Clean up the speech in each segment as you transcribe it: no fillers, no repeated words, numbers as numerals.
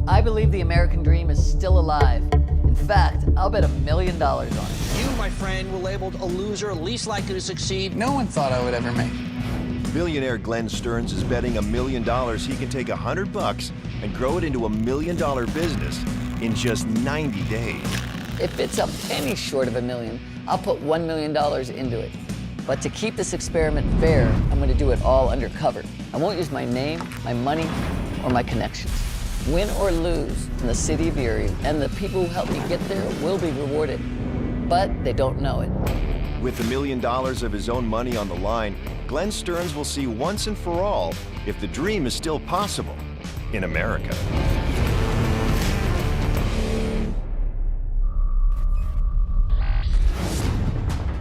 I believe the American dream is still alive. In fact, I'll bet $1 million on it. You, my friend, were labeled a loser, least likely to succeed. No one thought I would ever make it. Billionaire Glenn Stearns is betting $1 million he can take $100 and grow it into $1 million business in just 90 days. If it's a penny short of $1 million, I'll put $1 million into it. But to keep this experiment fair, I'm going to do it all undercover. I won't use my name, my money, or my connections. Win or lose in the city of Erie, and the people who helped me get there will be rewarded. But they don't know it. With $1 million of his own money on the line, Glenn Stearns will see once and for all if the dream is still possible in America.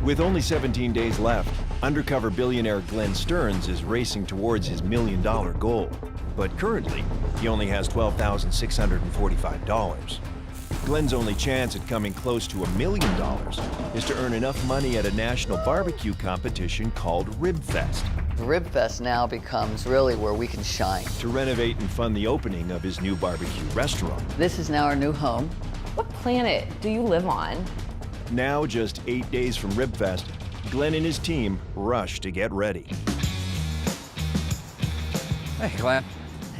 With only 17 days left, undercover billionaire Glenn Stearns is racing towards his $1 million goal. But currently, he only has $12,645. Glenn's only chance at coming close to $1 million is to earn enough money at a national barbecue competition called Rib Fest. Rib Fest now becomes really where we can shine. To renovate and fund the opening of his new barbecue restaurant. This is now our new home. What planet do you live on? Now, just 8 days from Rib Fest, Glenn and his team rush to get ready. Hey, Glenn.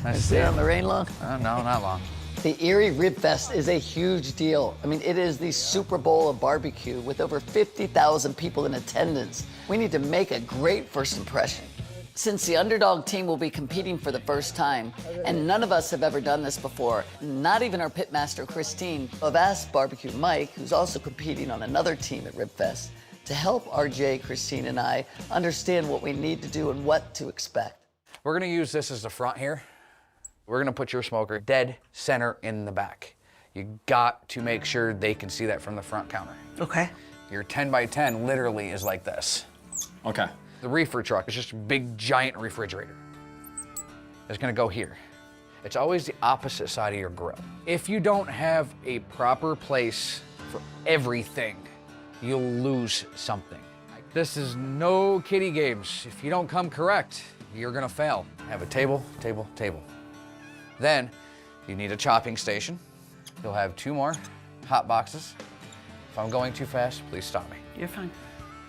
Nice to see Stay you. on the rain long? No, not long. The Erie Rib Fest is a huge deal. I mean, it is the Super Bowl of barbecue with over 50,000 people in attendance. We need to make a great first impression. Since the underdog team will be competing for the first time, and none of us have ever done this before, not even our pitmaster, Christine, I've asked Barbecue Mike, who's also competing on another team at Rib Fest, to help RJ, Christine, and I understand what we need to do and what to expect. We're gonna use this as the front here. We're gonna put your smoker dead center in the back. You got to make sure they can see that from the front counter. Okay. Your 10 by 10 literally is like this. Okay. The reefer truck is just a big, giant refrigerator. It's gonna go here. It's always the opposite side of your grill. If you don't have a proper place for everything, you'll lose something. This is no kiddie games. If you don't come correct, you're gonna fail. Have a table, table, table. Then, you need a chopping station. You'll have 2 more hot boxes. If I'm going too fast, please stop me. You're fine.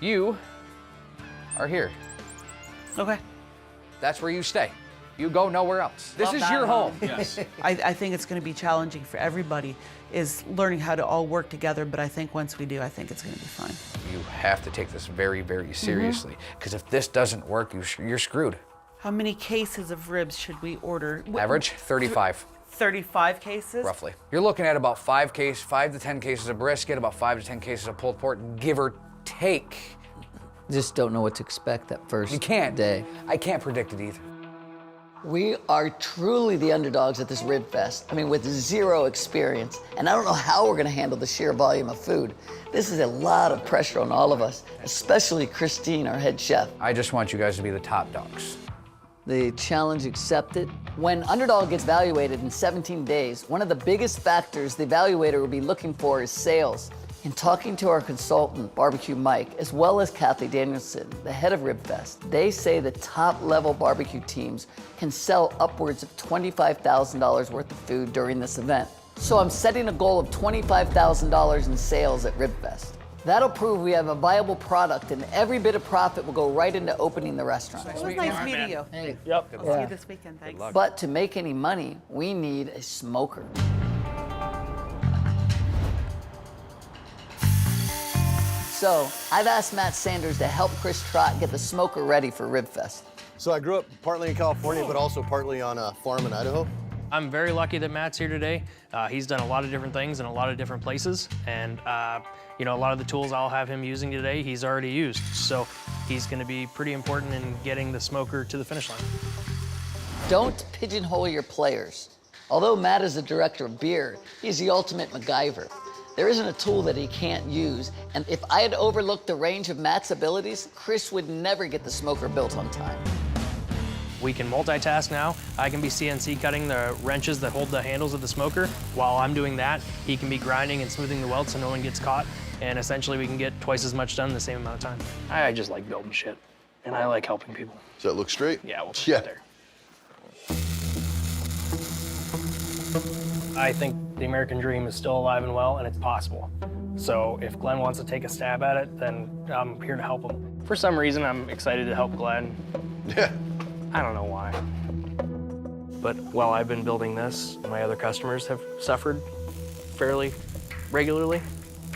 You are here. Okay. That's where you stay. You go nowhere else. This Well, is not your home. home. Yes. I think it's going to be challenging for everybody, is learning how to all work together, but I think once we do, I think it's going to be fine. You have to take this very, very seriously, because if this doesn't work, you're screwed. How many cases of ribs should we order? Average, 35, 35 cases? roughly. You're looking at about 5 to 10 cases of brisket, about 5 to 10 cases of pulled pork, give or take. Just don't know what to expect that first You can't. day. I can't predict it either. We are truly the underdogs at this Rib Fest. I mean, with 0 experience. And I don't know how we're gonna handle the sheer volume of food. This is a lot of pressure on all of us, especially Christine, our head chef. I just want you guys to be the top dogs. The challenge accepted. When Underdog gets evaluated in 17 days, one of the biggest factors the evaluator will be looking for is sales. In talking to our consultant, Barbecue Mike, as well as Kathy Danielson, the head of Rib Fest, they say the top-level barbecue teams can sell upwards of $25,000 worth of food during this event. So I'm setting a goal of $25,000 in sales at Rib Fest. That'll prove we have a viable product, and every bit of profit will go right into opening the restaurant. It was nice meeting you. Hey. Yep. I'll see you this weekend, thanks. But to make any money, we need a smoker. So I've asked Matt Sanders to help Chris Trott get the smoker ready for Rib Fest. So I grew up partly in California, but also partly on a farm in Idaho. I'm very lucky that Matt's here today. He's done a lot of different things in a lot of different places, and you know, a lot of the tools I'll have him using today, he's already used. So he's going to be pretty important in getting the smoker to the finish line. Don't pigeonhole your players. Although Matt is the director of beer, he's the ultimate MacGyver. There isn't a tool that he can't use, and if I had overlooked the range of Matt's abilities, Chris would never get the smoker built on time. We can multitask now. I can be CNC cutting the wrenches that hold the handles of the smoker. While I'm doing that, he can be grinding and smoothing the weld so no one gets caught, and essentially we can get twice as much done in the same amount of time. I just like building shit, and I like helping people. Does that look straight? Yeah, we'll put Yeah. it there. I think the American dream is still alive and well, and it's possible. So if Glenn wants to take a stab at it, then I'm here to help him. For some reason, I'm excited to help Glenn. Yeah. I don't know why. But while I've been building this, my other customers have suffered fairly regularly.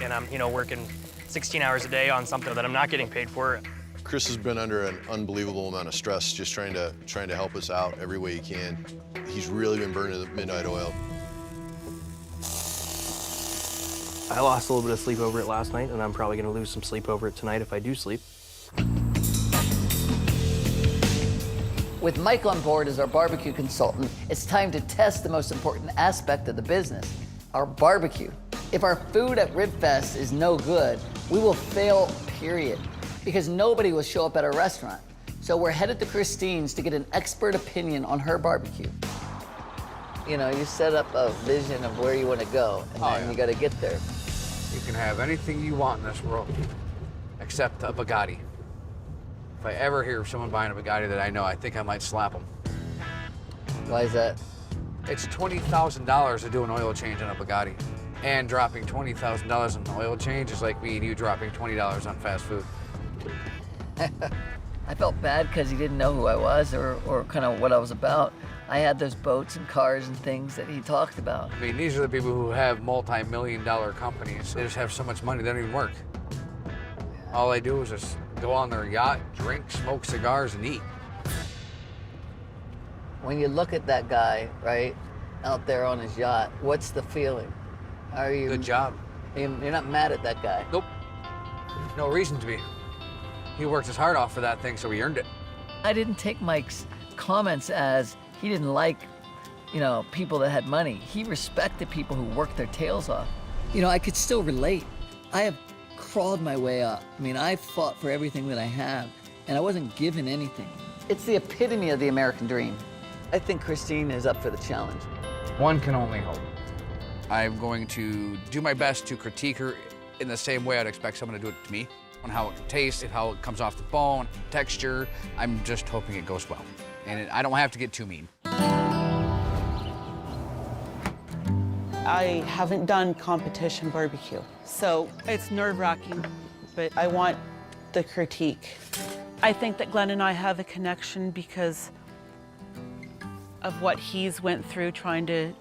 And I'm, working 16 hours a day on something that I'm not getting paid for. Chris has been under an unbelievable amount of stress just trying to help us out every way he can. He's really been burning the midnight oil. I lost a little bit of sleep over it last night, and I'm probably gonna lose some sleep over it tonight if I do sleep. With Mike on board as our barbecue consultant, it's time to test the most important aspect of the business, our barbecue. If our food at Ribfest is no good, we will fail, period, because nobody will show up at our restaurant. So we're headed to Christine's to get an expert opinion on her barbecue. You know, you set up a vision of where you want to go, and then you got to get there. You can have anything you want in this world, except a Bugatti. If I ever hear of someone buying a Bugatti that I know, I think I might slap them. Why is that? It's $20,000 to do an oil change on a Bugatti. And dropping $20,000 on the oil change is like me and you dropping $20 on fast food. I felt bad because he didn't know who I was or kind of what I was about. I had those boats and cars and things that he talked about. I mean, these are the people who have multi-million-dollar companies. They just have so much money, they don't even work. All they do is just go on their yacht, drink, smoke cigars, and eat. When you look at that guy, right, out there on his yacht, what's the feeling? Are you? Good job. You're not mad at that guy? Nope. No reason to be. He worked his heart off for that thing, so he earned it. I didn't take Mike's comments as he didn't like, people that had money. He respected people who worked their tails off. I could still relate. I have crawled my way up. I mean, I fought for everything that I have, and I wasn't given anything. It's the epitome of the American dream. I think Christine is up for the challenge. One can only hope. I'm going to do my best to critique her in the same way I'd expect someone to do it to me, on how it tastes, how it comes off the bone, texture. I'm just hoping it goes well. And I don't have to get too mean. I haven't done competition barbecue, so it's nerve-wracking, but I want the critique. I think that Glenn and I have a connection because of what he's went through trying to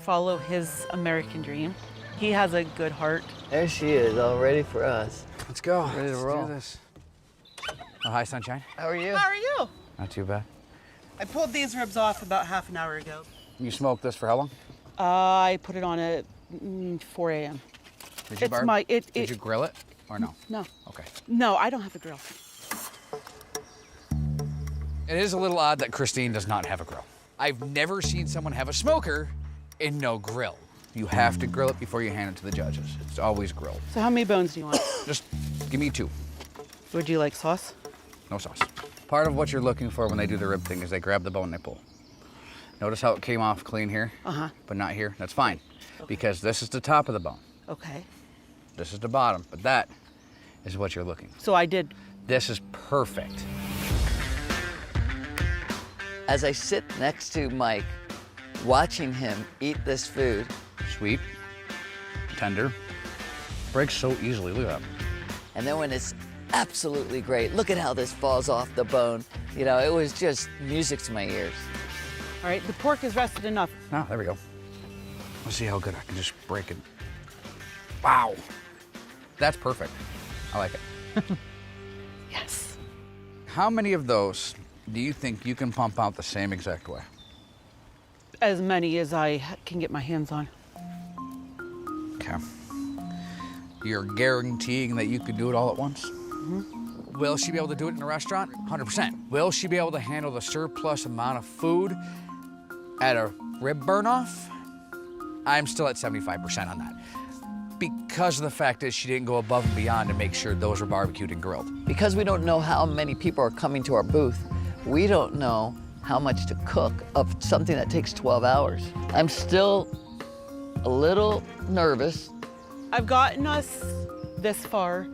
follow his American dream. He has a good heart. There she is, all ready for us. Let's go. Ready to Let's roll. do this. Oh, hi, Sunshine. How are you? How are you? Not too bad. I pulled these ribs off about half an hour ago. You smoked this for how long? I put it on at 4 a.m. Did you, It's Barb? my- it- Did it- you grill it or no? No. Okay. No, I don't have a grill. It is a little odd that Christine does not have a grill. I've never seen someone have a smoker and no grill. You have to grill it before you hand it to the judges. It's always grilled. So how many bones do you want? Just give me 2. Would you like sauce? No sauce. Part of what you're looking for when they do the rib thing is they grab the bone and they pull. Notice how it came off clean here, but not here? That's fine, because this is the top of the bone. Okay. This is the bottom, but that is what you're looking for. So I did. This is perfect. As I sit next to Mike, watching him eat this food, Sweet, tender, breaks so easily, look at that. and then when it's absolutely great, look at how this falls off the bone. It was just music to my ears. All right, the pork is rested enough. Oh, there we go. Let's see how good I can just break it. Wow, that's perfect. I like it. Yes. How many of those do you think you can pump out the same exact way? As many as I can get my hands on. Okay. You're guaranteeing that you could do it all at once? Mm-hmm. Will she be able to do it in a restaurant? 100%. Will she be able to handle the surplus amount of food at a rib burn-off? I'm still at 75% on that. Because of the fact that she didn't go above and beyond to make sure those were barbecued and grilled. Because we don't know how many people are coming to our booth, we don't know how much to cook of something that takes 12 hours. I'm still a little nervous. I've gotten us this far.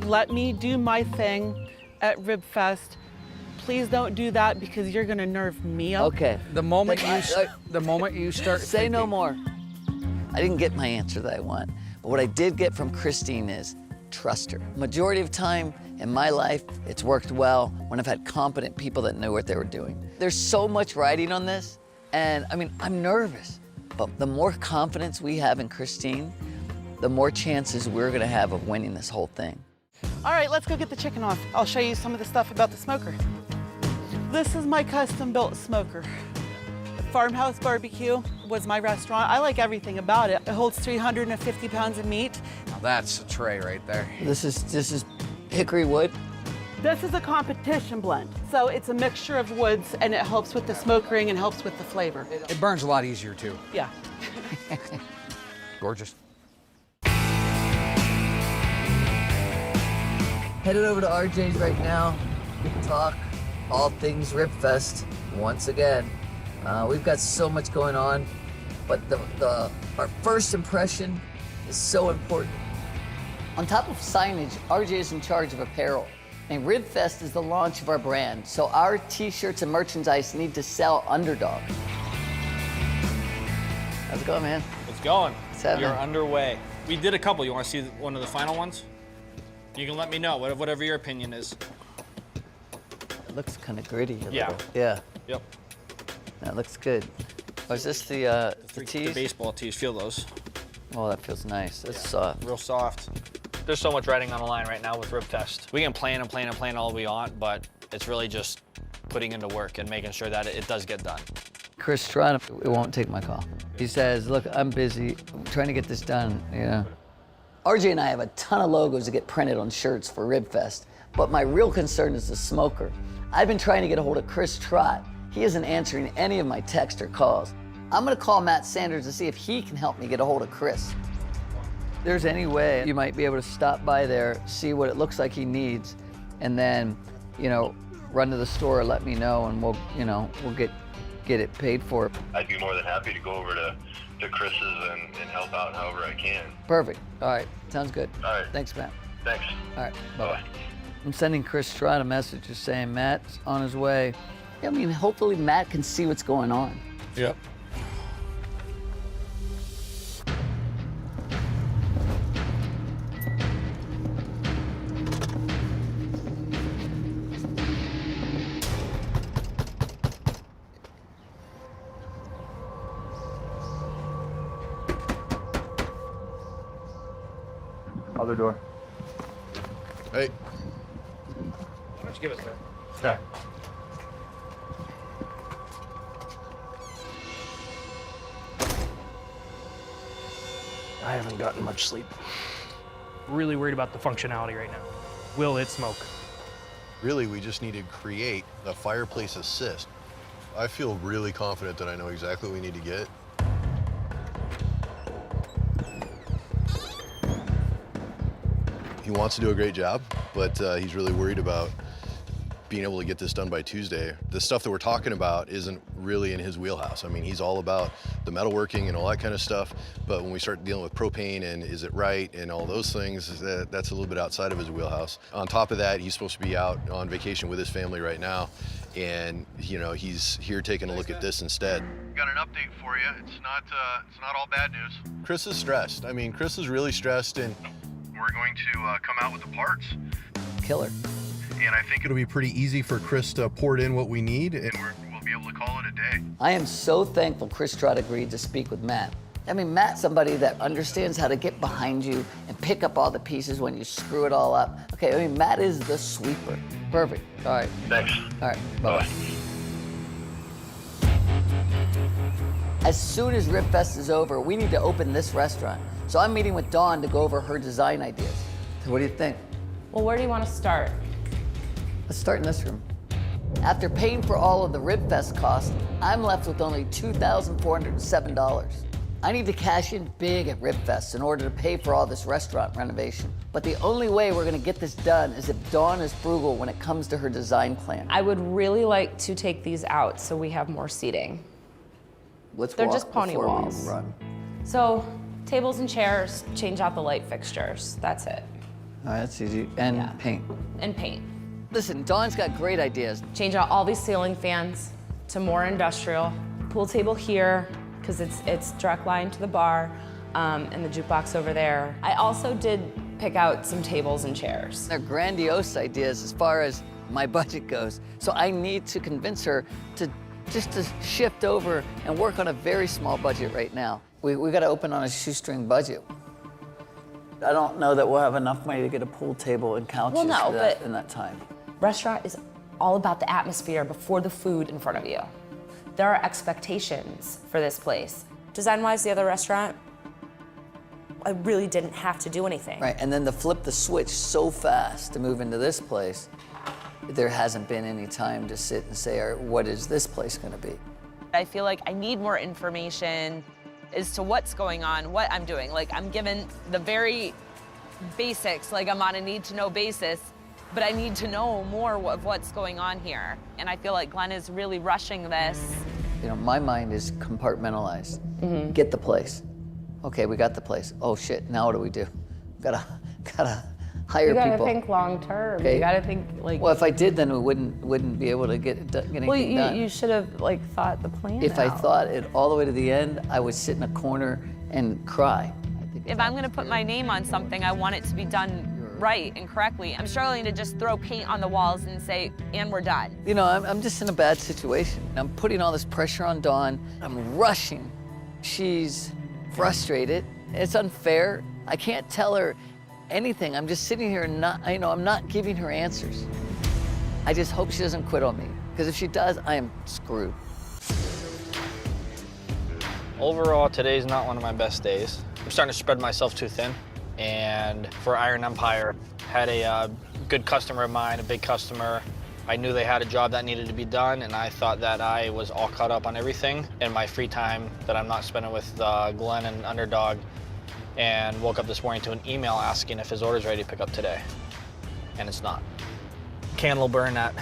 Let me do my thing at Ribfest. please don't do that because you're gonna nerve me up. Okay. The moment Then the moment you start Say no thinking- more. I didn't get my answer that I want, but what I did get from Christine is trust her. Majority of time in my life, it's worked well when I've had competent people that knew what they were doing. There's so much riding on this, and I mean, I'm nervous, but the more confidence we have in Christine, the more chances we're gonna have of winning this whole thing. All right, let's go get the chicken off. I'll show you some of the stuff about the smoker. This is my custom-built smoker. Farmhouse Barbecue was my restaurant. I like everything about it. It holds 350 pounds of meat. Now that's a tray right there. This is hickory wood. This is a competition blend. So it's a mixture of woods and it helps with the smoke ring and helps with the flavor. It burns a lot easier too. Yeah. Gorgeous. Headed over to RJ's right now. We can talk all things Ribfest once again. We've got so much going on, but our first impression is so important. On top of signage, RJ is in charge of apparel. And Ribfest is the launch of our brand, so our t-shirts and merchandise need to sell Underdog. How's it going, man? It's going. What's happening? You're underway. We did a couple. You want to see one of the final ones? You can let me know, whatever your opinion is. It looks kind of gritty. Yeah. Yeah. Yep. That looks good. Oh, is this the The tees? baseball tees. Feel those. Oh, that feels nice. That's soft. Real soft. There's so much riding on the line right now with Ribfest. We can plan and plan and plan all we want, but it's really just putting into work and making sure that it does get done. Chris Strada, it won't take my call. He says, look, I'm busy. I'm trying to get this done, you know. RJ and I have a ton of logos to get printed on shirts for Ribfest, but my real concern is the smoker. I've been trying to get a hold of Chris Trott. He isn't answering any of my texts or calls. I'm gonna call Matt Sanders to see if he can help me get a hold of Chris. If there's any way you might be able to stop by there, see what it looks like he needs, and then, you know, run to the store, let me know, and we'll get it paid for. I'd be more than happy to go over to Chris's and help out however I can. Perfect. All right. Sounds good. All right. Thanks, Matt. Thanks. All right. Bye-bye. I'm sending Chris Strada a message just saying Matt's on his way. I mean, hopefully Matt can see what's going on. Yep. Other door. Hey, Why don't you give us that? Okay. I haven't gotten much sleep. Really worried about the functionality right now. Will it smoke? really, we just need to create a fireplace assist. I feel really confident that I know exactly what we need to get. He wants to do a great job, but he's really worried about being able to get this done by Tuesday. The stuff that we're talking about isn't really in his wheelhouse. I mean, he's all about the metalworking and all that kind of stuff, but when we start dealing with propane and is it right and all those things, that's a little bit outside of his wheelhouse. On top of that, he's supposed to be out on vacation with his family right now, and you know, he's here taking a look at this instead. Got an update for you. It's not all bad news. Chris is stressed. I mean, Chris is really stressed, and We're going to come out with the parts, Killer. and I think it'll be pretty easy for Chris to port in what we need, and we'll be able to call it a day. I am so thankful Chris Trott agreed to speak with Matt. I mean, Matt's somebody that understands how to get behind you and pick up all the pieces when you screw it all up. Okay, I mean, Matt is the sweeper. Perfect. All right. Thanks. All right. Bye-bye. As soon as Ribfest is over, we need to open this restaurant. So I'm meeting with Dawn to go over her design ideas. So what do you think? Well, where do you want to start? Let's start in this room. After paying for all of the Ribfest costs, I'm left with only $2,407. I need to cash in big at Ribfest in order to pay for all this restaurant renovation. But the only way we're gonna get this done is if Dawn is frugal when it comes to her design plan. I would really like to take these out so we have more seating. Let's They're walk just pony before we walls. run. So, tables and chairs, change out the light fixtures. That's it. All right, that's easy. And Yeah. paint. And paint. Listen, Dawn's got great ideas. Change out all these ceiling fans to more industrial. Pool table here, because it's direct line to the bar, and the jukebox over there. I also did pick out some tables and chairs. They're grandiose ideas as far as my budget goes. So I need to convince her to just to shift over and work on a very small budget right now. We got to open on a shoestring budget. I don't know that we'll have enough money to get a pool table and couches for that in that time. Restaurant is all about the atmosphere before the food in front of you. There are expectations for this place. Design-wise, the other restaurant, I really didn't have to do anything. Right, and then to flip the switch so fast to move into this place, there hasn't been any time to sit and say, all right, what is this place gonna be? I feel like I need more information as to what's going on, what I'm doing. Like, I'm given the very basics, like I'm on a need-to-know basis, but I need to know more of what's going on here. And I feel like Glenn is really rushing this. You know, my mind is compartmentalized. Get the place. Okay, we got the place. Oh shit, now what do we do? Gotta hire You gotta people. think long term. Okay. You gotta think like. Well, if I did, then we wouldn't be able to get anything Well, done. you should have like thought the plan If I out. thought it all the way to the end, I would sit in a corner and cry. If I'm gonna put my name on something, I want it to be done right and correctly. I'm struggling to just throw paint on the walls and say, and we're done. You know, I'm just in a bad situation. I'm putting all this pressure on Dawn. I'm rushing. She's frustrated. It's unfair. I can't tell her anything. I'm just sitting here and I'm not giving her answers. I just hope she doesn't quit on me, because if she does, I am screwed. Overall, today's not one of my best days. I'm starting to spread myself too thin. And for Iron Empire, had a good customer of mine, a big customer. I knew they had a job that needed to be done, and I thought that I was all caught up on everything in my free time that I'm not spending with Glenn and Underdog, and woke up this morning to an email asking if his order's ready to pick up today, and it's not. Candle burn at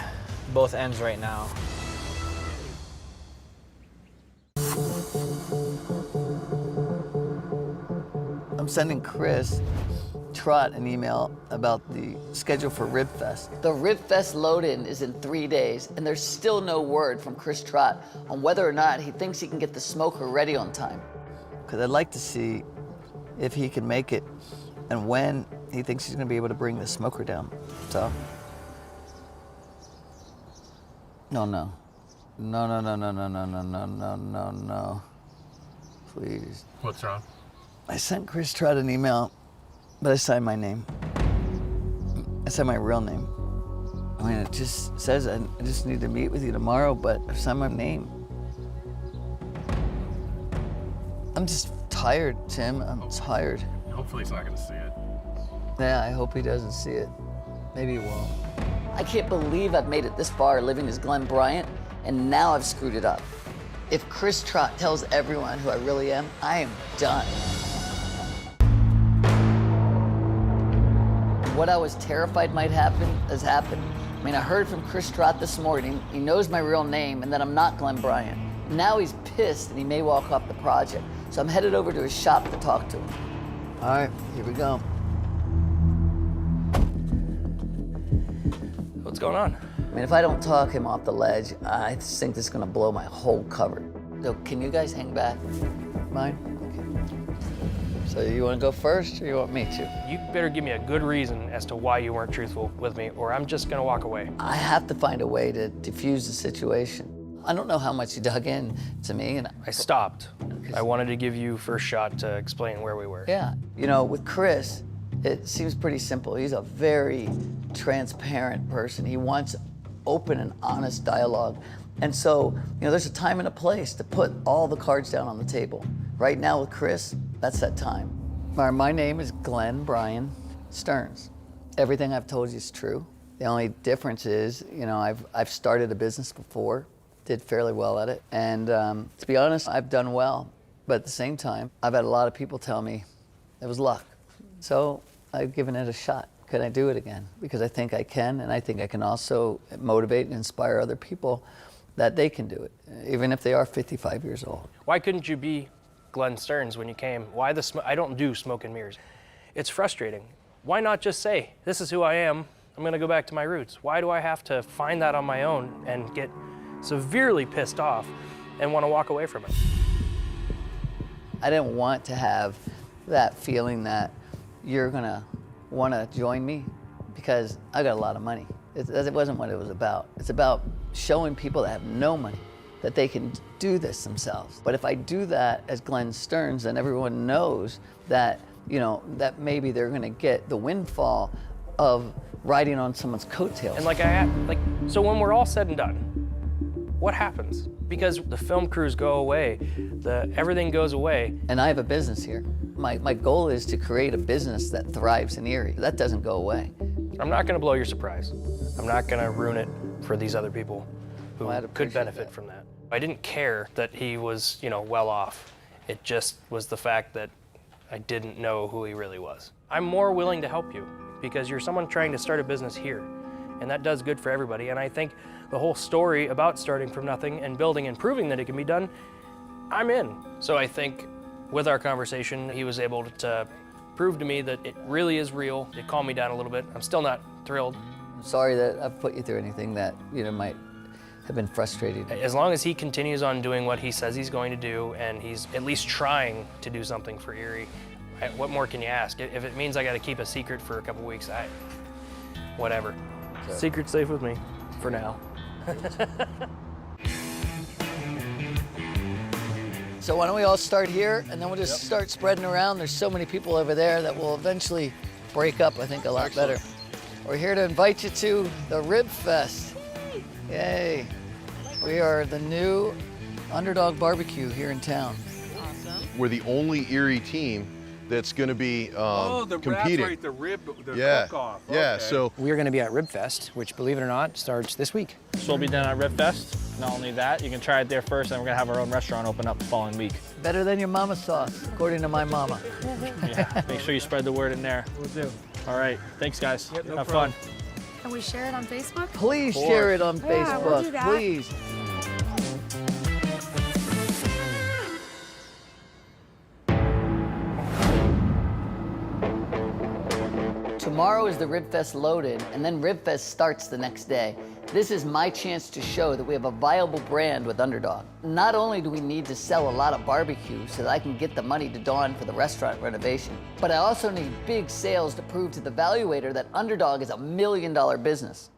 both ends right now. I'm sending Chris Trott an email about the schedule for Rib Fest. The Rib Fest load-in is in 3 days, and there's still no word from Chris Trott on whether or not he thinks he can get the smoker ready on time. Because I'd like to see if he can make it and when he thinks he's gonna be able to bring the smoker down. So, no. Please. What's wrong? I sent Chris Trott an email, but I signed my name. I signed my real name. I mean, it just says I just need to meet with you tomorrow, but I signed my name. I'm just tired, Tim. I'm tired. Hopefully he's not gonna see it. Yeah, I hope he doesn't see it. Maybe he won't. I can't believe I've made it this far living as Glenn Bryant, and now I've screwed it up. If Chris Trott tells everyone who I really am, I am done. What I was terrified might happen has happened. I mean, I heard from Chris Trott this morning. He knows my real name and that I'm not Glenn Bryant. Now he's pissed and he may walk off the project. So I'm headed over to his shop to talk to him. All right, here we go. What's going on? I mean, if I don't talk him off the ledge, I just think this is gonna blow my whole cover. So can you guys hang back? Mine? Okay. So you wanna go first or you want me to? You better give me a good reason as to why you weren't truthful with me, or I'm just gonna walk away. I have to find a way to diffuse the situation. I don't know how much you dug in to me, and I stopped. I wanted to give you first shot to explain where we were. yeah, you know, with Chris, it seems pretty simple. He's a very transparent person. He wants open and honest dialogue. And so, you know, there's a time and a place to put all the cards down on the table. Right now with Chris, that's that time. My name is Glenn Brian Stearns. Everything I've told you is true. The only difference is, you know, I've started a business before, did fairly well at it. And to be honest, I've done well. But at the same time, I've had a lot of people tell me it was luck. So I've given it a shot. Can I do it again? Because I think I can, and I think I can also motivate and inspire other people that they can do it, even if they are 55 years old. Why couldn't you be Glenn Stearns when you came? Why I don't do smoke and mirrors. It's frustrating. Why not just say, this is who I am, I'm gonna go back to my roots. Why do I have to find that on my own and get severely pissed off and want to walk away from it? I didn't want to have that feeling that you're gonna want to join me because I got a lot of money. It wasn't what it was about. It's about showing people that have no money that they can do this themselves. But if I do that as Glenn Stearns, then everyone knows that, you know, that maybe they're gonna get the windfall of riding on someone's coattails. And so when we're all said and done, what happens? Because the film crews go away, everything goes away. And I have a business here. My goal is to create a business that thrives in Erie. That doesn't go away. I'm not gonna blow your surprise. I'm not gonna ruin it for these other people who could benefit from that. I didn't care that he was, you know, well off. It just was the fact that I didn't know who he really was. I'm more willing to help you because you're someone trying to start a business here, and that does good for everybody. And I think the whole story about starting from nothing and building and proving that it can be done, I'm in. So I think with our conversation, he was able to prove to me that it really is real. It calmed me down a little bit. I'm still not thrilled. I'm sorry that I've put you through anything that, you know, might have been frustrating. As long as he continues on doing what he says he's going to do, and he's at least trying to do something for Erie, what more can you ask? If it means I got to keep a secret for a couple weeks, whatever. Sure. Secret's safe with me, for now. So why don't we all start here, and then we'll just start spreading around. There's so many people over there that will eventually break up, I think, a lot better. We're here to invite you to the Rib Fest. Yay. We are the new Underdog Barbecue here in town. We're the only Erie team that's going to be the competing. Right, the rib, the cook-off. Yeah, Okay. so We're going to be at Rib Fest, which, believe it or not, starts this week. So we'll be down at Rib Fest. Not only that, you can try it there first, and we're gonna have our own restaurant open up the following week. Better than your mama's sauce, according to my mama. Yeah, make sure you spread the word in there. Will do. All right, thanks guys. Yep, no have problem. fun. Can we share it on Facebook? Please share it on Yeah, we'll do Facebook, that. please. Tomorrow is the Rib Fest loaded, and then Rib Fest starts the next day. This is my chance to show that we have a viable brand with Underdog. Not only do we need to sell a lot of barbecue so that I can get the money to Dawn for the restaurant renovation, but I also need big sales to prove to the valuator that Underdog is $1 million business.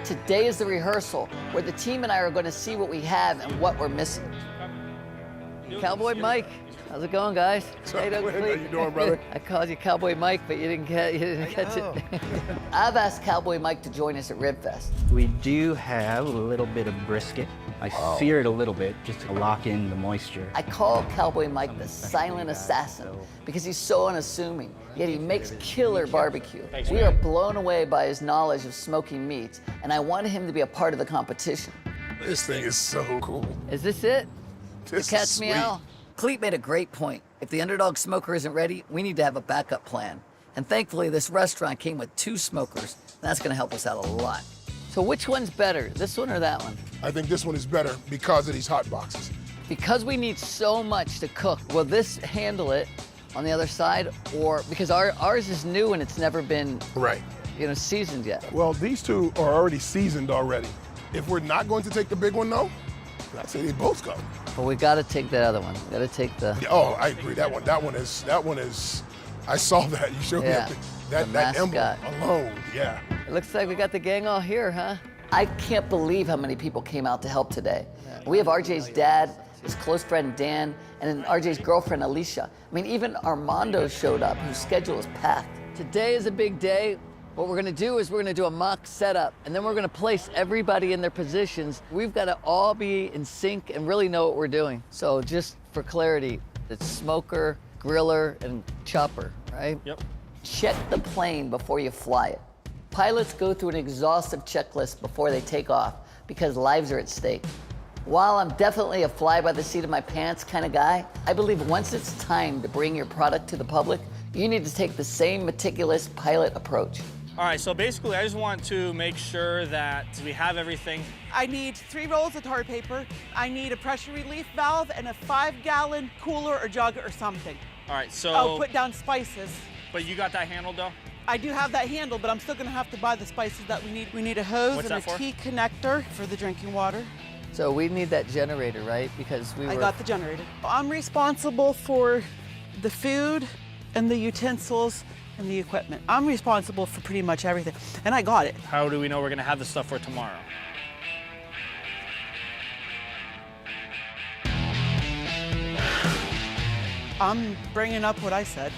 Today is the rehearsal, where the team and I are going to see what we have and what we're missing. Cowboy Mike, how's it going, guys? Hey, How you doing, brother? I called you Cowboy Mike, but you didn't catch it. I've asked Cowboy Mike to join us at Rib Fest. We do have a little bit of brisket. I sear it a little bit just to lock in the moisture. I call Cowboy Mike the silent assassin because he's so unassuming, yet he makes killer barbecue. We are blown away by his knowledge of smoking meats, and I wanted him to be a part of the competition. This thing is so cool. Is this it? This The cat's is sweet. meow? Cleet made a great point. If the Underdog smoker isn't ready, we need to have a backup plan. And thankfully, this restaurant came with 2 smokers. That's gonna help us out a lot. So which one's better, this one or that one? I think this one is better because of these hot boxes. Because we need so much to cook, will this handle it on the other side? Or, because ours is new and it's never been, Right. seasoned yet. Well, these 2 are already seasoned already. If we're not going to take the big one, though, I'd say they both go. But we gotta take that other one. We gotta take the, Yeah, oh, I agree. That one is. I saw that. You showed Yeah, me the that emblem mascot. alone. Yeah. it looks like we got the gang all here, huh? I can't believe how many people came out to help today. We have RJ's dad, his close friend Dan, and then RJ's girlfriend Alicia. I mean, even Armando showed up, whose schedule is packed. Today is a big day. What we're gonna do is we're gonna do a mock setup, and then we're gonna place everybody in their positions. We've gotta all be in sync and really know what we're doing. So just for clarity, it's smoker, griller, and chopper, right? Yep. Check the plane before you fly it. Pilots go through an exhaustive checklist before they take off because lives are at stake. While I'm definitely a fly by the seat of my pants kind of guy, I believe once it's time to bring your product to the public, you need to take the same meticulous pilot approach. All right, so basically I just want to make sure that we have everything. I need 3 rolls of toilet paper. I need a pressure relief valve and a 5-gallon cooler or jug or something. All right, so. I'll put down spices. But you got that handled though? I do have that handle, but I'm still gonna have to buy the spices that we need. We need a hose What's and that for? a T-connector for the drinking water. So we need that generator, right? Because I got the generator. I'm responsible for the food and the utensils and the equipment. I'm responsible for pretty much everything, and I got it. How do we know we're gonna have the stuff for tomorrow? I'm bringing up what I said.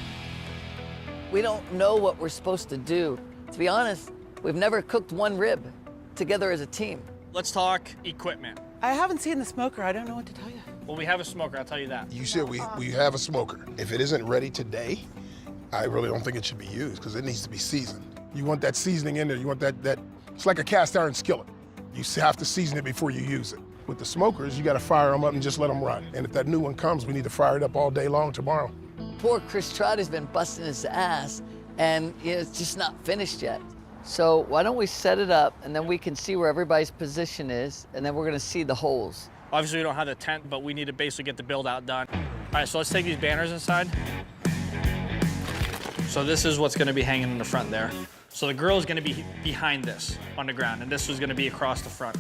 We don't know what we're supposed to do. To be honest, we've never cooked one rib together as a team. Let's talk equipment. I haven't seen the smoker. I don't know what to tell you. Well, we have a smoker, I'll tell you that. You said we have a smoker. If it isn't ready today, I really don't think it should be used because it needs to be seasoned. You want that seasoning in there. You want that it's like a cast iron skillet. You have to season it before you use it. With the smokers, you got to fire them up and just let them run. And if that new one comes, we need to fire it up all day long tomorrow. Poor Chris Trotter's been busting his ass, and it's just not finished yet. So why don't we set it up, and then we can see where everybody's position is, and then we're gonna see the holes. Obviously, we don't have the tent, but we need to basically get the build out done. All right, so let's take these banners inside. So this is what's gonna be hanging in the front there. So the grill is gonna be behind this on the ground, and this was gonna be across the front.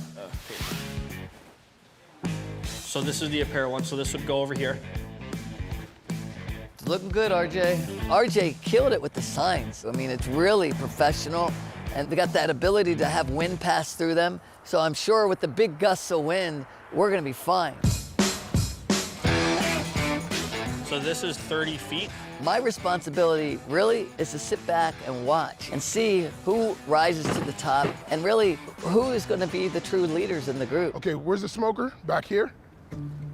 So this is the apparel one, so this would go over here. It's looking good, RJ. RJ killed it with the signs. I mean, it's really professional, and they got that ability to have wind pass through them. So I'm sure with the big gusts of wind, we're gonna be fine. So this is 30 feet. My responsibility really is to sit back and watch and see who rises to the top and really who is gonna be the true leaders in the group. Okay, where's the smoker? Back here?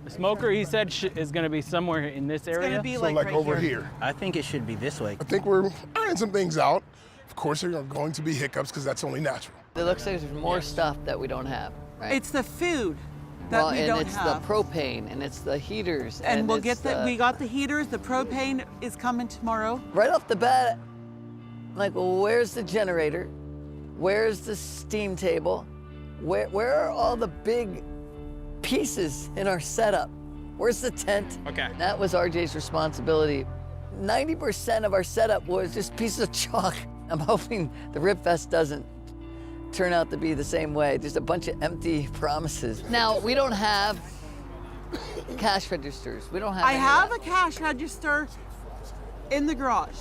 The smoker, he said, is going to be somewhere in this area. It's gonna be So like right over here. I think it should be this way. I think we're ironing some things out. Of course, there are going to be hiccups because that's only natural. It looks like there's more stuff that we don't have, right? It's the food that we don't and it's have. the propane, and it's the heaters. And we'll it's get we got the heaters. The propane is coming tomorrow. Right off the bat, I'm like, well, where's the generator? Where's the steam table? Where are all the big pieces in our setup? Where's the tent? Okay. That was RJ's responsibility. 90% of our setup was just pieces of chalk. I'm hoping the Rib Fest doesn't turn out to be the same way. Just a bunch of empty promises. Now, we don't have cash registers. We don't have I any of have that. a cash register in the garage.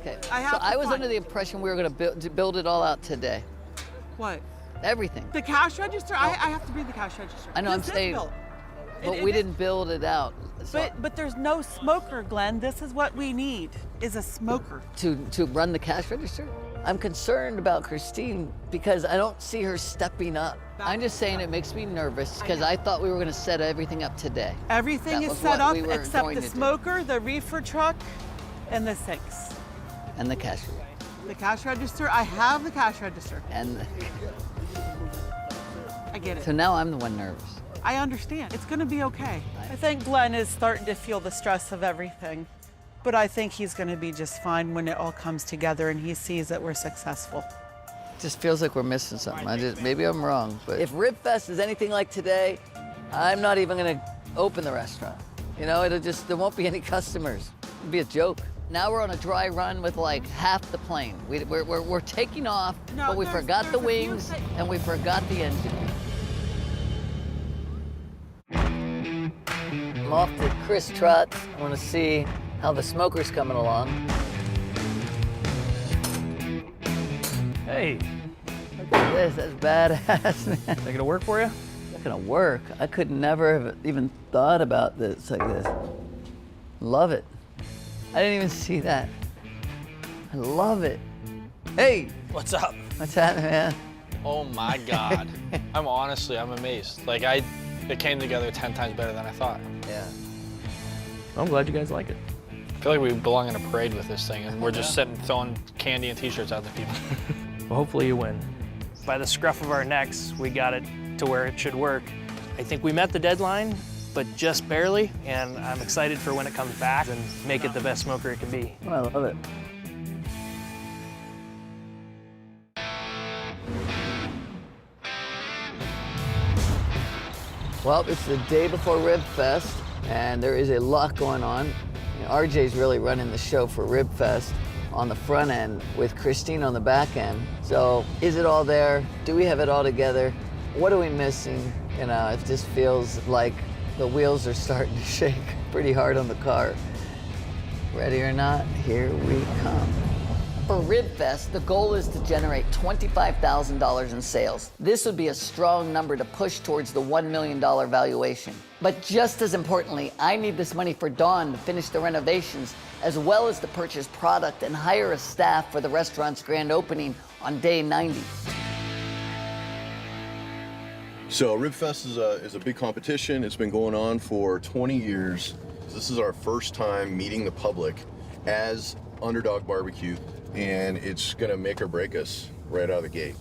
Okay. I have so to I was find under the impression we were going to build it all out today. What? Everything. The cash register? I have to bring the cash register. I know, I'm This is saying, built. but It we is- didn't build it out. So But there's no smoker, Glenn. This is what we need, is a smoker. to run the cash register? I'm concerned about Christine because I don't see her stepping up. I'm just saying it makes me nervous because I thought we were going to set everything up today. Everything That is was set what up we were except going the to do. smoker, the reefer truck, and the sinks. And the cash register. The cash register, I have the cash register. And I get it. so now I'm the one nervous. I understand. It's gonna be okay. I think Glenn is starting to feel the stress of everything, but I think he's gonna be just fine when it all comes together and he sees that we're successful. Just feels like we're missing something. Maybe I'm wrong, but if Rib Fest is anything like today, I'm not even going to open the restaurant. You know, there won't be any customers. It'll be a joke. Now we're on a dry run with like half the plane. We're taking off, No, but we there's- forgot the there's a few wings things- and we forgot the engine. I'm off to Chris Trot's. I want to see how the smoker's coming along. Hey, Look at this, that's badass, man. is that gonna work for you? Not gonna work. I could never have even thought about this like this. Love it. I didn't even see that. I love it. Hey, What's up? what's happening, man? Oh my God. I'm amazed. Like it came together 10 times better than I thought. Yeah. I'm glad you guys like it. I feel like we belong in a parade with this thing, and we're just sitting throwing candy and t-shirts out to people. Well, hopefully you win. By the scruff of our necks, we got it to where it should work. I think we met the deadline, but just barely, and I'm excited for when it comes back and make it the best smoker it can be. Oh, I love it. Well, it's the day before Rib Fest, and there is a lot going on. RJ's really running the show for Rib Fest on the front end with Christine on the back end. So is it all there? Do we have it all together? What are we missing? You know, it just feels like the wheels are starting to shake pretty hard on the car. Ready or not, here we come. For Rib Fest, the goal is to generate $25,000 in sales. This would be a strong number to push towards the $1 million valuation. But just as importantly, I need this money for Dawn to finish the renovations, as well as to purchase product and hire a staff for the restaurant's grand opening on day 90. So Rib Fest is a big competition. It's been going on for 20 years. This is our first time meeting the public as Underdog Barbecue, and it's gonna make or break us right out of the gate.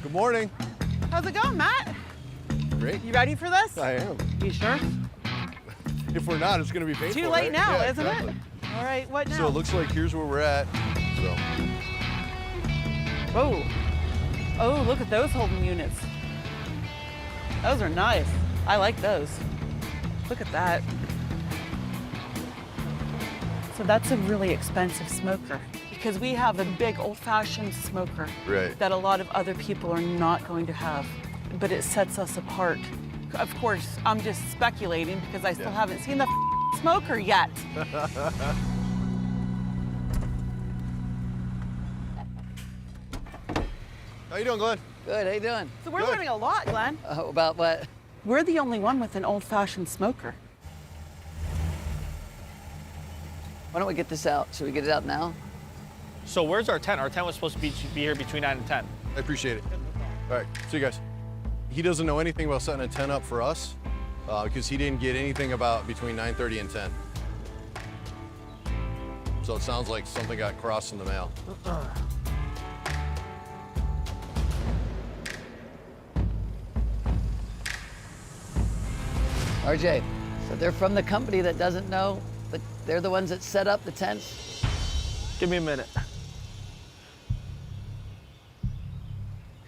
Good morning. How's it going, Matt? Great. You ready for this? I am. You sure? If we're not, it's going to be painful. Too late right? now, Yeah, isn't exactly. it? All right, what now? So it looks like here's where we're at. So Oh. Oh, look at those holding units. Those are nice. I like those. Look at that. So that's a really expensive smoker because we have a big old-fashioned smoker Right. that a lot of other people are not going to have, but it sets us apart. Of course, I'm just speculating because I still haven't seen the smoker yet. How you doing, Glenn? Good, how you doing? So we're learning a lot, Glenn. About what? We're the only one with an old-fashioned smoker. Why don't we get this out? Should we get it out now? So where's our tent? Our tent was supposed to be here between 9 and 10. I appreciate it. All right, see you guys. He doesn't know anything about setting a tent up for us because he didn't get anything about between 9:30 and 10. So it sounds like something got crossed in the mail. RJ, so they're from the company that doesn't know that they're the ones that set up the tents? Give me a minute.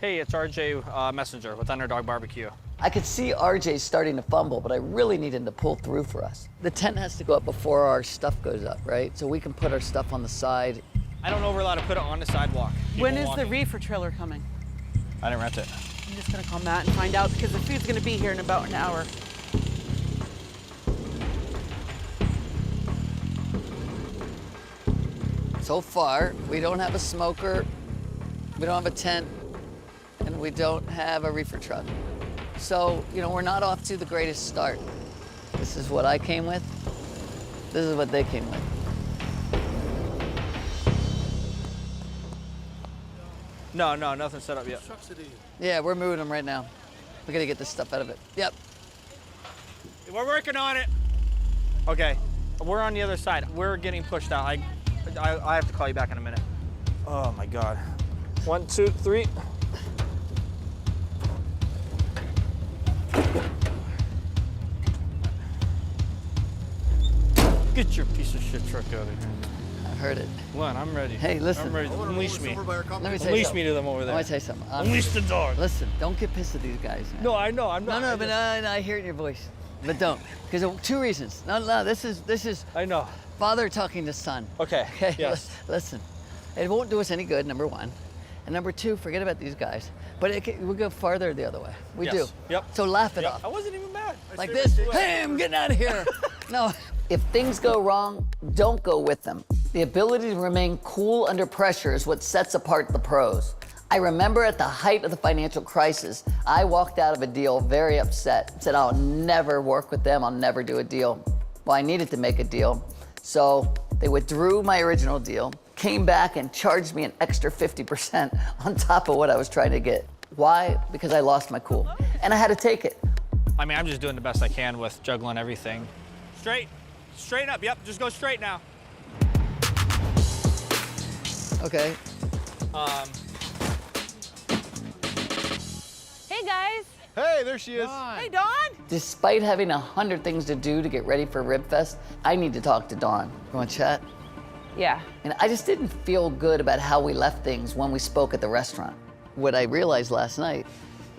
Hey, it's RJ Messenger with Underdog Barbecue. I could see RJ starting to fumble, but I really need him to pull through for us. The tent has to go up before our stuff goes up, right? So we can put our stuff on the side. I don't know if we're allowed to put it on the sidewalk. When People is the walking. reefer trailer coming? I didn't rent it. I'm just gonna call Matt and find out because the food's gonna be here in about an hour. So far, we don't have a smoker, we don't have a tent, and we don't have a reefer truck. So, you know, we're not off to the greatest start. This is what I came with. This is what they came with. No, nothing set up yet. Yeah, we're moving them right now. We gotta get this stuff out of it. Yep. We're working on it. Okay, we're on the other side. We're getting pushed out. I have to call you back in a minute. Oh my God. 1, 2, 3. Get your piece of shit truck out of here. I heard it. Glenn, I'm ready. Hey, listen. I'm ready. Unleash me. Let me tell you Unleash something. me to them over there. Let me tell you something. Unleash the dog. Listen, don't get pissed at these guys. Man. No, I know. I'm not. No, but I hear it in your voice. But don't. Because of 2 reasons. No, this is I know. father talking to son. Okay. Okay, Yes. listen. It won't do us any good, number one. And number two, forget about these guys. But we'll go farther the other way. We Yes. do. Yep. So laugh it Yep. off. I wasn't even mad. Like this. Hey, I'm getting out of here. No. If things go wrong, don't go with them. The ability to remain cool under pressure is what sets apart the pros. I remember at the height of the financial crisis, I walked out of a deal very upset. Said, I'll never work with them. I'll never do a deal. Well, I needed to make a deal. So they withdrew my original deal, came back and charged me an extra 50% on top of what I was trying to get. Why? Because I lost my cool. And I had to take it. I mean, I'm just doing the best I can with juggling everything. Straighten up. Yep, just go straight now. Okay. Hey guys. Hey, there she is. Hey, Dawn. Despite having 100 things to do to get ready for Rib Fest, I need to talk to Dawn. You want to chat? Yeah. And I just didn't feel good about how we left things when we spoke at the restaurant. What I realized last night,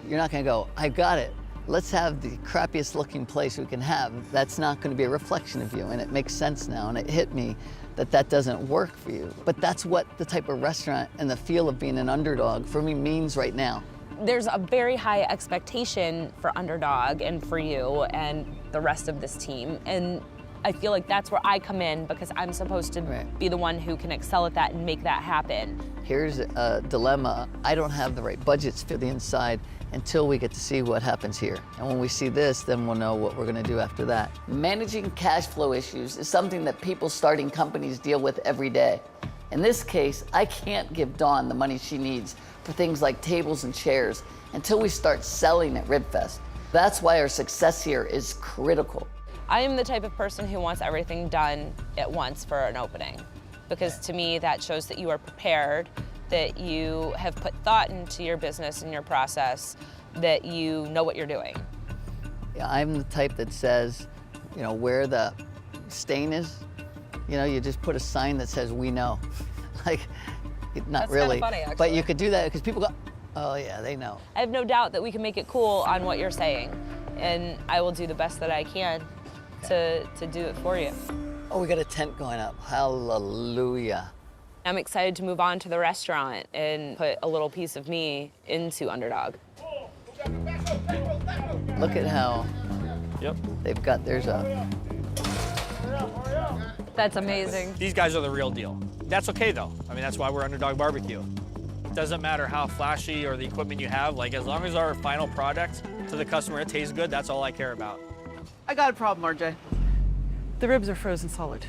you're not gonna go, I got it. Let's have the crappiest looking place we can have. That's not gonna be a reflection of you, and it makes sense now, and it hit me that that doesn't work for you. But that's what the type of restaurant and the feel of being an underdog for me means right now. There's a very high expectation for Underdog and for you and the rest of this team. And I feel like that's where I come in because I'm supposed to be the one who can excel at that and make that happen. Here's a dilemma. I don't have the right budgets for the inside until we get to see what happens here. And when we see this, then we'll know what we're gonna do after that. Managing cash flow issues is something that people starting companies deal with every day. In this case, I can't give Dawn the money she needs for things like tables and chairs until we start selling at RibFest. That's why our success here is critical. I am the type of person who wants everything done at once for an opening, because to me that shows that you are prepared, that you have put thought into your business and your process, that you know what you're doing. Yeah, I'm the type that says, you know, where the stain is, you know, you just put a sign that says, we know. Like, not That's really, kinda funny, actually. but you could do that because people go, oh yeah, they know. I have no doubt that we can make it cool on what you're saying, and I will do the best that I can to do it for you. Oh, we got a tent going up, hallelujah. I'm excited to move on to the restaurant and put a little piece of me into Underdog. Look at how they've got, there's a... That's amazing. These guys are the real deal. That's okay though. I mean, that's why we're Underdog Barbecue. It doesn't matter how flashy or the equipment you have, like as long as our final product to the customer, it tastes good, that's all I care about. I got a problem, RJ. The ribs are frozen solid.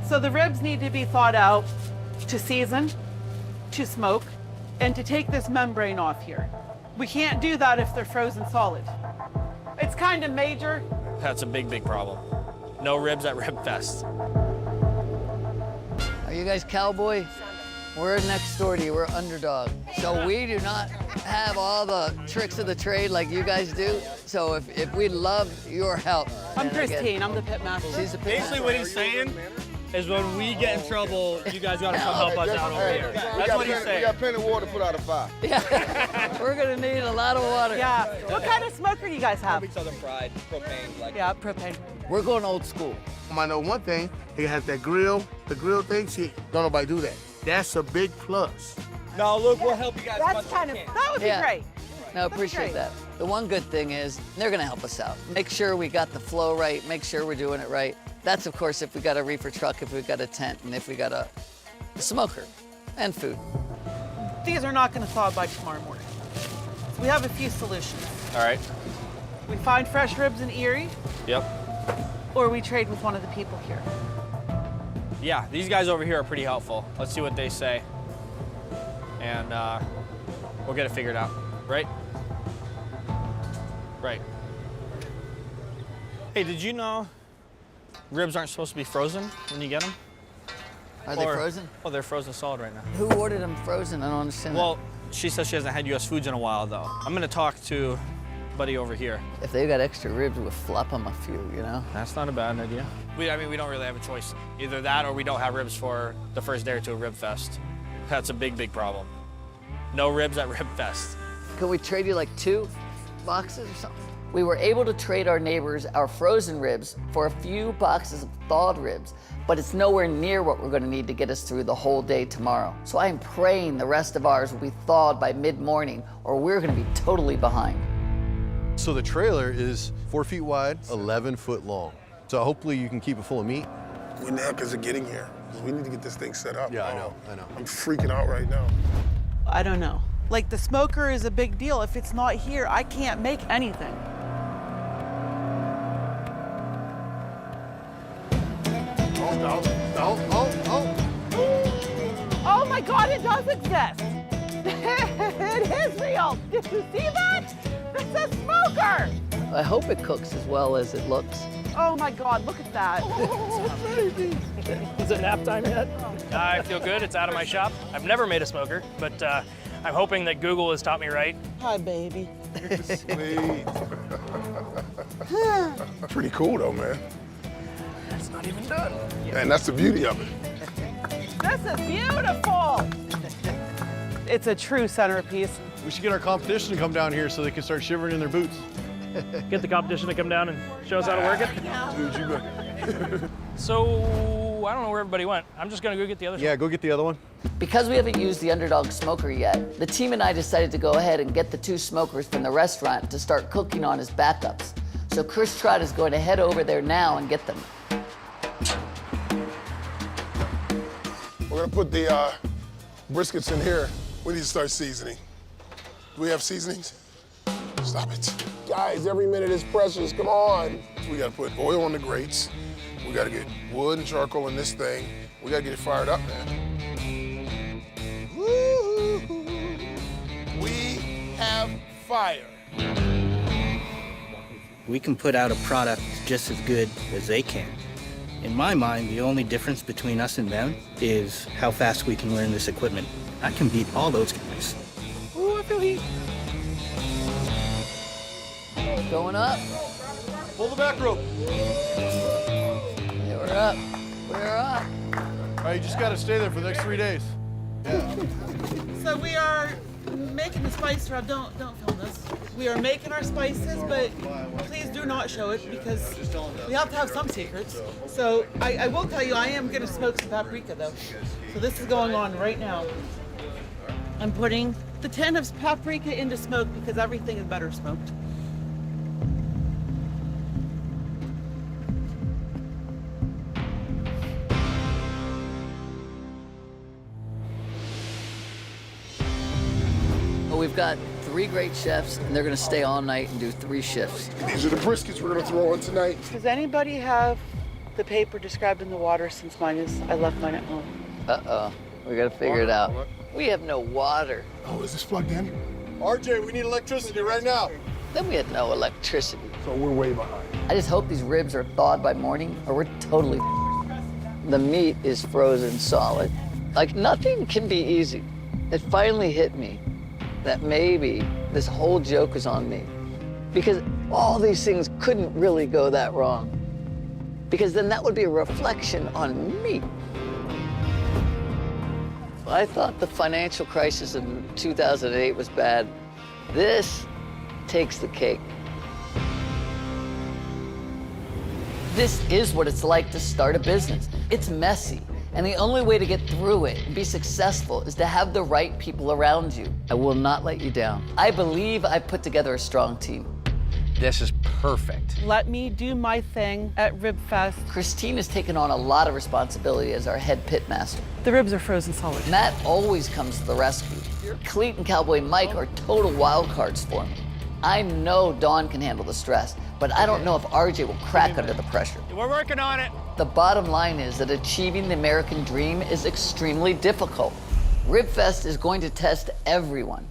So the ribs need to be thawed out to season, to smoke, and to take this membrane off here. We can't do that if they're frozen solid. It's kind of major. That's a big, big problem. No ribs at RibFest. Are you guys cowboy? We're next door to you, we're Underdog. So we do not have all the tricks of the trade like you guys do. So if we love your help. I'm Christine, I'm the pit master. She's the pit Basically what he's saying is when we get in trouble, you guys gotta come help us out over here. That's what he's saying. We got plenty of water to put out a fire. Yeah, we're gonna need a lot of water. Yeah. What kind of smoker do you guys have? Southern Fried, propane. Yeah, propane. We're going old school. I know one thing, he has that grill, the grill thing, see, don't nobody do that. That's a big plus. No, look, we'll help you guys. That's kind of, that would be great. No, appreciate that. The one good thing is they're gonna help us out. Make sure we got the flow right, make sure we're doing it right. That's of course if we got a reefer truck, if we got a tent, and if we got a smoker and food. These are not going to thaw by tomorrow morning. So we have a few solutions. All right. We find fresh ribs in Erie, Yep. or we trade with one of the people here. Yeah, these guys over here are pretty helpful. Let's see what they say. And we'll get it figured out, right? Right. Hey, did you know ribs aren't supposed to be frozen when you get them? Are they frozen? Oh, they're frozen solid right now. Who ordered them frozen? I don't understand Well, she says she hasn't had US Foods in a while, though. I'm gonna talk to buddy over here. that. If they got extra ribs, we'll flop them a few, you know? That's not a bad idea. I mean, we don't really have a choice. Either that or we don't have ribs for the first day or two of RibFest. That's a big, big problem. No ribs at RibFest. Can we trade you like 2 boxes or something? We were able to trade our neighbors our frozen ribs for a few boxes of thawed ribs, but it's nowhere near what we're gonna need to get us through the whole day tomorrow. So I am praying the rest of ours will be thawed by mid-morning or we're gonna be totally behind. So the trailer is 4 feet wide, 11 foot long. So hopefully you can keep it full of meat. When the heck is it getting here? 'Cause we need to get this thing set up. Yeah, I know. I'm freaking out right now. I don't know. Like the smoker is a big deal. If it's not here, I can't make anything. Oh my God, it does exist. It is real. Did you see that? It's a smoker. I hope it cooks as well as it looks. Oh my God, look at that. Is it nap time yet? I feel good. It's out of my shop. I've never made a smoker, but I'm hoping that Google has taught me right. Hi, baby. Sweet. Pretty cool though, man. It's not even done. And that's the beauty of it. This is beautiful. It's a true centerpiece. We should get our competition to come down here so they can start shivering in their boots. Get the competition to come down and show us how to work it. Dude, you go. So, I don't know where everybody went. I'm just gonna go get the other. Yeah, go get the other one. Because we haven't used the Underdog smoker yet, the team and I decided to go ahead and get the 2 smokers from the restaurant to start cooking on as backups. So Chris Trott is going to head over there now and get them. We're gonna put the briskets in here. We need to start seasoning. Do we have seasonings? Stop it. Guys, every minute is precious, come on. We gotta put oil on the grates. We gotta get wood and charcoal in this thing. We gotta get it fired up, man. Woo-hoo. We have fire. We can put out a product just as good as they can. In my mind, the only difference between us and them is how fast we can learn this equipment. I can beat all those guys. Ooh, I feel heat. Going up. Pull the back rope. Yeah, we're up. We're up. All right, you just got to stay there for the next 3 days. Yeah. So we are making the spice rub. Don't film this. We are making our spices, but please do not show it because we have to have some secrets. So I will tell you, I am going to smoke some paprika though. So this is going on right now. I'm putting the 10 of paprika into smoke because everything is better smoked. We've got 3 great chefs, and they're going to stay all night and do 3 shifts. These are the briskets we're gonna throw on tonight. Does anybody have the paper described in the water since I left mine at home? Uh-oh. We got to figure it out. We have no water. Oh, is this plugged in? RJ, we need electricity right now. Then we had no electricity. So we're way behind. I just hope these ribs are thawed by morning, or we're totally The meat is frozen solid. Like, nothing can be easy. It finally hit me that maybe this whole joke is on me. Because all these things couldn't really go that wrong. Because then that would be a reflection on me. I thought the financial crisis of 2008 was bad. This takes the cake. This is what it's like to start a business. It's messy, and the only way to get through it and be successful is to have the right people around you. I will not let you down. I believe I've put together a strong team. This is perfect. Let me do my thing at Rib Fest. Christine has taken on a lot of responsibility as our head pit master. The ribs are frozen solid. Matt always comes to the rescue. Cleet and Cowboy Mike are total wild cards for me. I know Dawn can handle the stress, but I don't know if RJ will crack under the pressure. We're working on it. The bottom line is that achieving the American dream is extremely difficult. Ribfest is going to test everyone.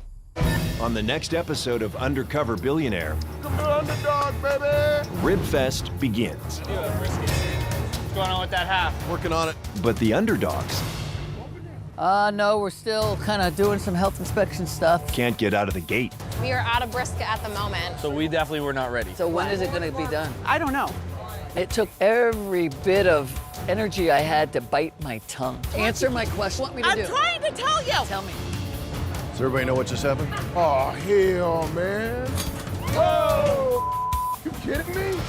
On the next episode of Undercover Billionaire, Come to Underdog, baby! Ribfest begins. What's going on with that half? Working on it. But the underdogs No, we're still kind of doing some health inspection stuff. can't get out of the gate. We are out of brisket at the moment. So we definitely were not ready. So when is it going to be done? I don't know. It took every bit of energy I had to bite my tongue. Answer my question. What do you want me to do? I'm trying to tell you. Tell me. Does everybody know what just happened? Oh, hell, man. Whoa! You kidding me?